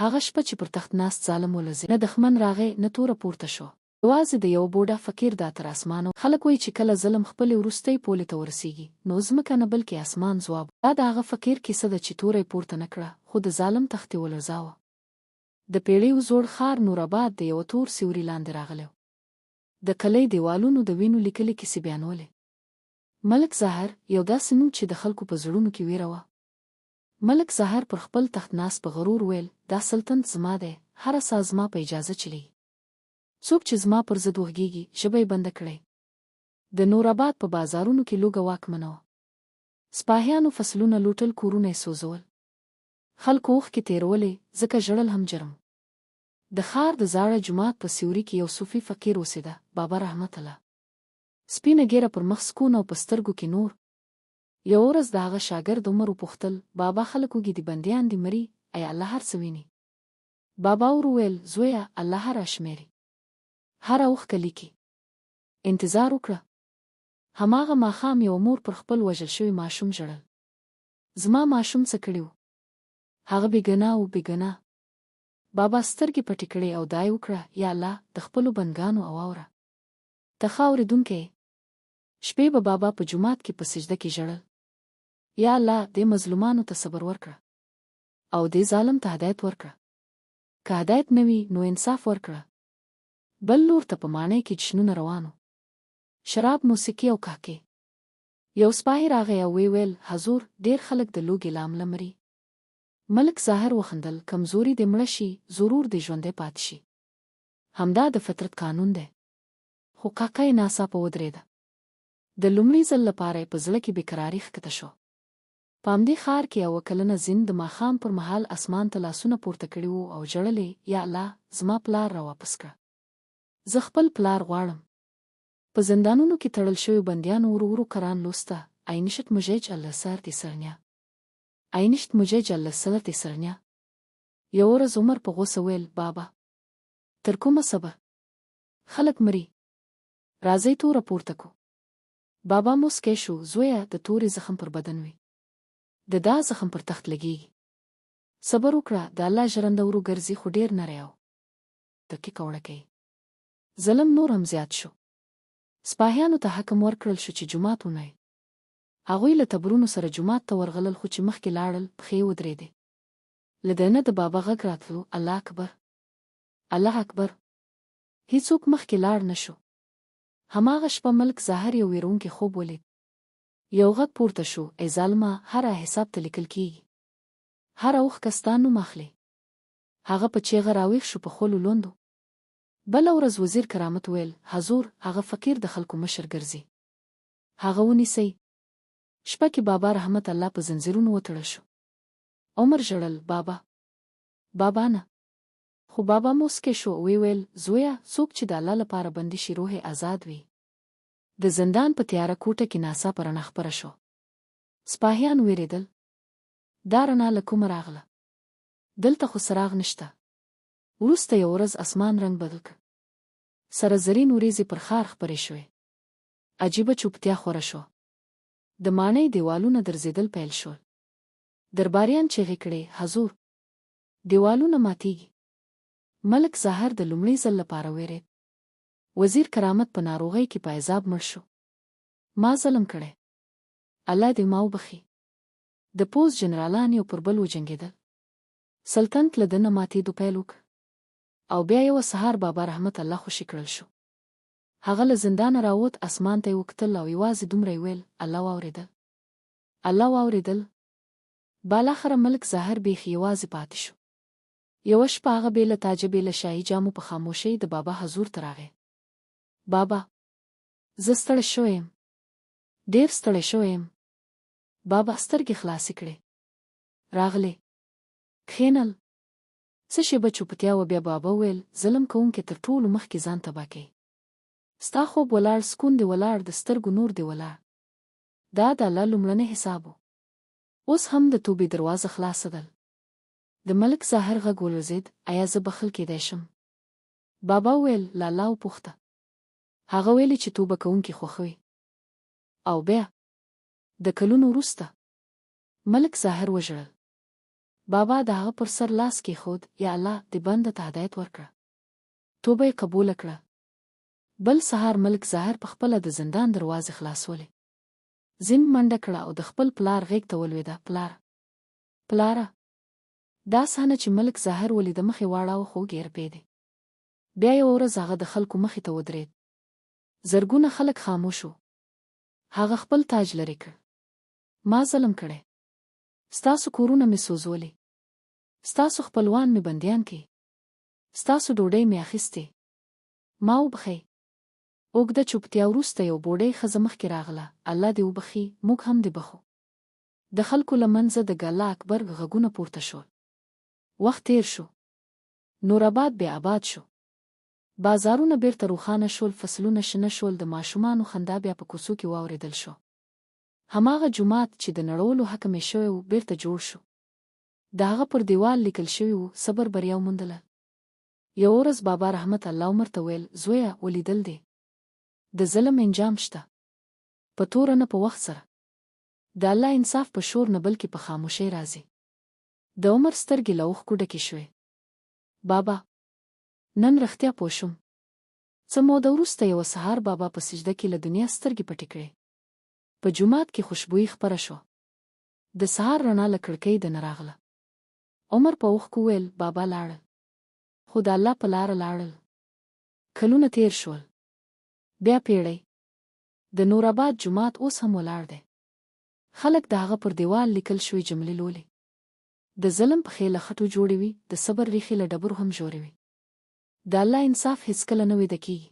هغه شپه چې پر تخت ناست ظالم ولزی نه دښمن راغی نه توره پورته شو. یوازې د یو بوډا فقیر دا تر اسمانه. خلک وایي چې کله ظلم خپلې وروستۍ پولې ته ورسیږي نو ځمکه نه بلکې اسمان ځواب. دا د هغه فقیر کیسه ده چې توره یې پورته نه کړه خو د ظالم تختې ولړزاوه. د پیړیو زوړ ښار نوراباد د یوه تور سیوري لاندې راغلی و. د کلي دیوالونو د وینو لیکلې کیسې بیانولې. ملک ظاهر یو داسې نوم چې د خلکو په زړونو کې ویره وه. ملک ظاهر پر خپل تخت ناست په غرور ویل دا سلطنت زما دی، هره ساه زما په اجازه چلیږي. څوک چې زما پر ضد وغږیږي ژبه یې بنده کړئ. د نوراباد په بازارونو کې لوږه واکمنه وه. سپاهیانو فصلونه لوټل، کورونه یې سوځول. خلکو اوښکې تېرولې ځکه ژړل هم جرم. د ښار د زاړه جومات په سیوري کې یو صوفي فقیر اوسېده، بابا رحمت الله. سپینه ږیره پر مخ سکون او په سترګو کې نور. یو ورځ د هغه شاګرد عمر وپوښتل بابا خلک وږي دي، بندیان دي، مري، ای الله هر څه ویني. بابا ور وویل زویه الله راشمېري، هره اوښکه لیکي. انتظار وکړه. هماغه ماښام یو مور پر خپل وژل شوي ماشوم ژړل. زما ماشوم څه کړي و؟ هغه بېګناه و، بېګناه. بابا سترګې پټې کړې او دعا یې وکړه یا الله د خپلو بندګانو واوره. ته ښه اورېدونکی یې. شپې به بابا په جومات کې په سجده کې ژړل. یا الله دې مظلومانو ته صبر ورکړه او دې ظالم ته هدایت ورکړه. که هدایت نه وي نو انصاف ورکړه. بل لور ته په ماڼۍ کې جشنونه روانو، شراب، موسیقي او کاکې. یو سپاهی راغی او ویل حضور ډېر خلک د لوږې له امله مري. ملک ظاهر وخندل کمزوري دې مړه شي، ضرور دې ژوندی پاتې شي. همدا د فطرت قانون دی. خو کاکه یې ناڅاپه ودرېده. د لومړي ځل لپاره یې په زړه کې بېقراري ښکته شو. په همدې ښار کې یوه کلنه زین د ماښام پر مهال اسمان ته لاسونه پورته کړي وو او ژړلې یا الله زما پلار راواپس کړه. زه خپل پلار غواړم. په زندانونو کې تړل شوي بندیانو ورو ورو قرآن لوسته. عینشت مجیج الله سر دې سرنیا، عینشت مجیج الله سر دې سرنیا. یو ورځ عمر په غوسه ویل بابا تر کومه صبر؟ خلک مري، راځئ توره پورته کو. بابا موسکی شو. زویه د تورې زخم پر بدن وي، د دا زخم پر تخت لګیږي. صبر وکړه، د الله ژرنده ورو ګرځي خو ډېر نری او دقیقه وړه کوي. ظلم نور هم زیات شو. سپاهیانو ته حکم ورکړل شو چې جومات ونړي. هغوی له تبرونو سره جومات ته ورغلل خو چې مخکې لاړل پښې ودرېدې. له دننه د بابا غږ راتلو الله اکبر، الله اکبر. هیڅوک مخکې لاړ نه شو. هماغه شپه ملک ظاهر یو ویرونکی خوب ولید. یو غږ پورته شو ای ظالمه هره حساب ته لیکل کیږي، هره اوښکه ستا نوم اخلي. هغه په چیغه راویښ شو، په خولو لوندو. بله ورځ وزیر کرامت ویل حضور هغه فقیر د خلکو مشر ګرځي، هغه ونیسئ. شپه کې بابا رحمت الله په زنځیرونو وتړل شو. عمر ژړل بابا بابا نه. خو بابا موسکی شو. ویل زویه څوک چې د الله لپاره بندي شي روح آزاد وي. د زندان په تیاره کوټه کې ناڅاپه رڼا خپره شو. سپاهیان وېرېدل. دا رڼا له کومه راغله؟ دلته خو څراغ نشته. وروسته یو ورځ اسمان رنګ بدل کړ. سره زرین وریځې پر ښار خپرې شوې. عجیبه چوپتیا خوره شوه. د ماڼۍ دیوالونه درزېدل پیل شول. درباریان چیغې کړې حضور دیوالونه ماتیږي. ملک ظاهر د لومړي ځل لپاره وېرېد. وزیر کرامت په ناروغۍ کې په عذاب مړ شو. ما ظلم کړی، الله دې ما وبخي. د پوځ جنرالان یو پر بل وجنګېدل. سلطنت له ده نه ماتېدو پیل وکړ. او بیا یوه سهار بابا رحمت الله خوشي کړل شو. هغه له زندانه راووت، اسمان ته یې وکتل او یوازې دومره یې ویل الله واورېدل، الله واورېدل. بالاخره ملک ظاهر بیخي یوازې پاتې شو. یوه شپه هغه بې له تاجه بې له شاهي جامو په خاموشۍ د بابا حضور ته راغی. بابا زه ستړی شوی یم، ډېر ستړی شوی یم. بابا سترګې خلاصې کړې. راغلی کښېنل. څه شېبه چوپتیا وه. بیا بابا ویل ظلم کوونکی تر ټولو مخکې ځان تباه کوي. ستا خوب ولاړ، سکون دې ولاړ، د سترګو نور دې ولاړ. دا د الله لومړنی حساب و. اوس هم د توبې دروازه خلاصه ده. د ملک ظاهر غږ ولړزېد ایا زه بخښل کېدای شم؟ بابا ویل له الله وپوښته. هغه ویلي چې توبه کوونکي خوښوي. او بیا د کلونو وروسته ملک ظاهر وژړل. بابا د هغه پر سر لاس کېښود. یا الله د بنده ته هدایت ورکړه. توبه یې قبوله کړه. بل سهار ملک ظاهر په خپله د زندان دروازې خلاصولې. زین منډه کړه او د خپل پلار غېږ ته ولوېده. پلاره. دا صحنه چې ملک ظاهر ولیده مخې واړاوه خو ګیر پیدې. بیا یوه ورځ هغه د خلکو مخې ته ودرېد. زرګونه خلک خاموش وو. هغه خپل تاج لرې کړ. ما ظلم کړی. ستاسو کورونه مې سوځولي. ستاسو خپلوان مې بندیان کړي. ستاسو ډوډۍ مې اخیستې. ما وبخئ. اوږده چوپتیا وروسته یو بوډۍ ښځه مخکې راغله. الله دې وبخي، موږ هم دې بخو. د خلکو له منځه د الله اکبر غږونه پورته شول. وخت تیر شو. نوراباد بیا آباد شو. بازارونه بیرته روښانه شول. فصلونه شنه شول. د ماشومانو خندا بیا په کوڅو کې واورېدل شو. هماغه جومات چې د نړولو حکم یې شوی و بیرته جوړ شو. د هغه پر دیوال لیکل شوي وو صبر بریا وموندله. یوه ورځ بابا رحمت الله عمر ته ویل زویه ولیدل دې. د ظلم انجام شته. په توره نه په وخت سره. د الله انصاف په شور نه بلکې په خاموشۍ راځي. د عمر سترګې له اوښکو ډکې شوې. بابا نن رښتیا پوه شوم. څه موده وروسته یوه سهار بابا په سجده کې له دنیا سترګې پټې کړې. په جومات کې خوشبويي خپره شوه. د سهار رڼا له کړکۍ دننه راغله. عمر په اوښکو وویل بابا لاړل. خو د الله په لاره لاړل. کلونه تیر شول. بیا پیړۍ. د نوراباد جومات اوس هم ولاړ دی. خلک د هغه پر دیوال لیکل شوي جملې لولي. د ظلم پښې له خټو جوړې وي. د صبر ریښې له ډبرو هم ژورې وي. د الله انصاف هیڅکله نه ویده کېږي.